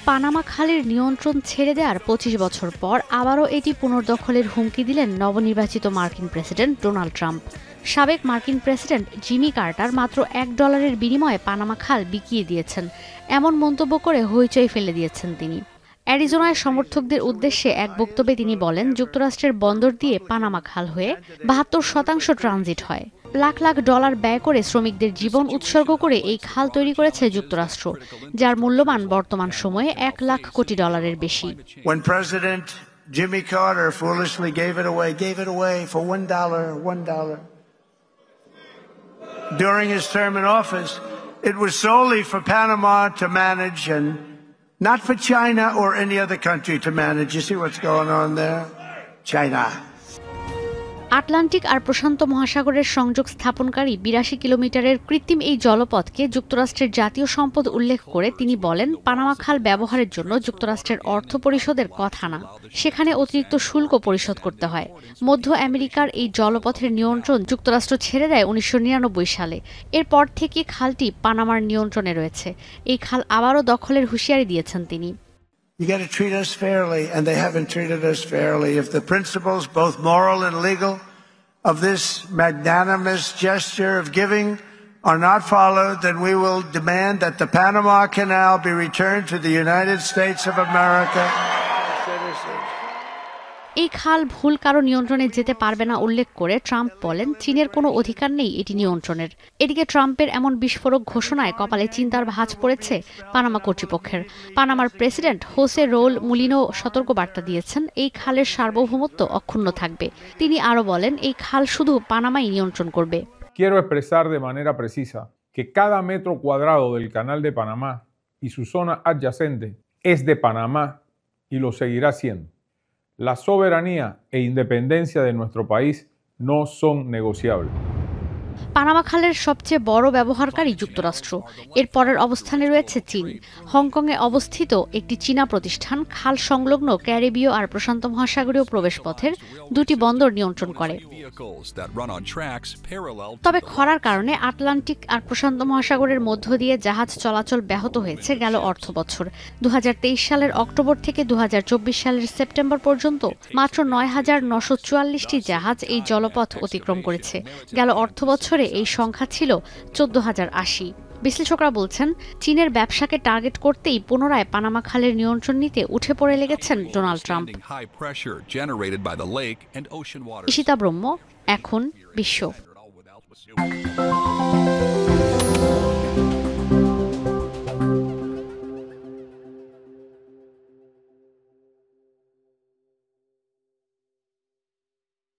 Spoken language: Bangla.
পানামা খালের নিয়ন্ত্রণ ছেড়ে দেওয়ার ২৫ বছর পর আবারও এটি পুনর্দখলের হুমকি দিলেন নবনির্বাচিত মার্কিন প্রেসিডেন্ট ডোনাল্ড ট্রাম্প। সাবেক মার্কিন প্রেসিডেন্ট জিমি কার্টার মাত্র $1 বিনিময়ে পানামা খাল বিকিয়ে দিয়েছেন, এমন মন্তব্য করে হইচই ফেলে দিয়েছেন তিনি। অ্যারিজোনায় সমর্থকদের উদ্দেশ্যে এক বক্তব্যে তিনি বলেন, যুক্তরাষ্ট্রের বন্দর দিয়ে পানামা খাল হয়ে ৭২% ট্রানজিট হয়। লাখ লাখ ডলার ব্যয় করে শ্রমিকদের জীবন উৎসর্গ করে এই খাল তৈরি করেছে যুক্তরাষ্ট্র, যার মূল্যমান বর্তমান সময়ে $1 লাখ কোটি বেশি। When President Jimmy Carter foolishly gave it away for $1. During his term in office, it was solely for Panama to manage and not for China or any other country to manage. You see what's going on there? China. Atlantic আর প্রশান্ত মহাসাগরের সংযোগ স্থাপনকারী ৮২ কিলোমিটারের কৃত্রিম এই জলপথকে যুক্তরাষ্ট্রের জাতীয় সম্পদ উল্লেখ করে তিনি বলেন, পানামা খাল ব্যবহারের জন্য যুক্তরাষ্ট্রের অর্থ পরিশোধের কথা না, সেখানে অতিরিক্ত শুল্ক পরিশোধ করতে হয়। মধ্য আমেরিকার এই জলপথের নিয়ন্ত্রণ যুক্তরাষ্ট্র ছেড়ে দেয় ১৯৯৯ সালে। এরপর থেকে খালটি পানামার নিয়ন্ত্রণে রয়েছে। এই খাল আবারও দখলের হুঁশিয়ারি দিয়েছেন তিনি। You got to treat us fairly, and they haven't treated us fairly. If the principles, both moral and legal, of this magnanimous gesture of giving are not followed, then we will demand that the Panama Canal be returned to the United States of America. এই খাল ভুল কারো নিয়ন্ত্রণে যেতে পারবে না উল্লেখ করে ট্রাম্প বলেন, চীনের কোনো অধিকার নেই এটি নিয়ন্ত্রণের। এদিকে ট্রাম্পের এমন বিস্ফোরক ঘোষণায় কপালে চিন্তার ভাঁজ পড়েছে পানামা কর্তৃপক্ষের। পানামার প্রেসিডেন্ট হোসে রৌল মুলিনো সতর্কবার্তা দিয়েছেন, এই খালের সার্বভৌমত্ব অক্ষুণ্ণ থাকবে। তিনি আরও বলেন, এই খাল শুধু পানামাই নিয়ন্ত্রণ করবে। Quiero expresar de manera precisa que cada metro cuadrado del Canal de Panamá y su zona adyacente es de Panamá y lo seguirá siendo. La soberanía e independencia de nuestro país no son negociables. Panama খালের সবচেয়ে বড় ব্যবহারকারী যুক্তরাষ্ট্র, এর পরের অবস্থানে রয়েছে চীন। হংকংয়ে অবস্থিত একটি চীনা প্রতিষ্ঠান খাল সংলগ্ন ক্যারিবীয় আর প্রশান্ত মহাসাগরীয় প্রবেশপথের 2টি বন্দর নিয়ন্ত্রণ করে। তবে খরার কারণে আটলান্টিক আর প্রশান্ত মহাসাগরের মধ্য দিয়ে জাহাজ চলাচল ব্যাহত হয়েছে গেল অর্থবছর। ২০২৩ সালের অক্টোবর থেকে ২০২৪ সালের সেপ্টেম্বর পর্যন্ত মাত্র ৯,৯৪৪টি জাহাজ এই জলপথ অতিক্রম করেছে। গেল অর্থবছরে এই সংখ্যা ছিল ১৪,০৮০। বিশ্লেষকরা বলছেন, চীনের ব্যবসাকে টার্গেট করতেই পুনরায় পানামা খালের নিয়ন্ত্রণ নিতে উঠে পড়ে লেগেছেন ডোনাল্ড ট্রাম্প। ঈশিতা ব্রহ্ম, এখন বিশ্ব।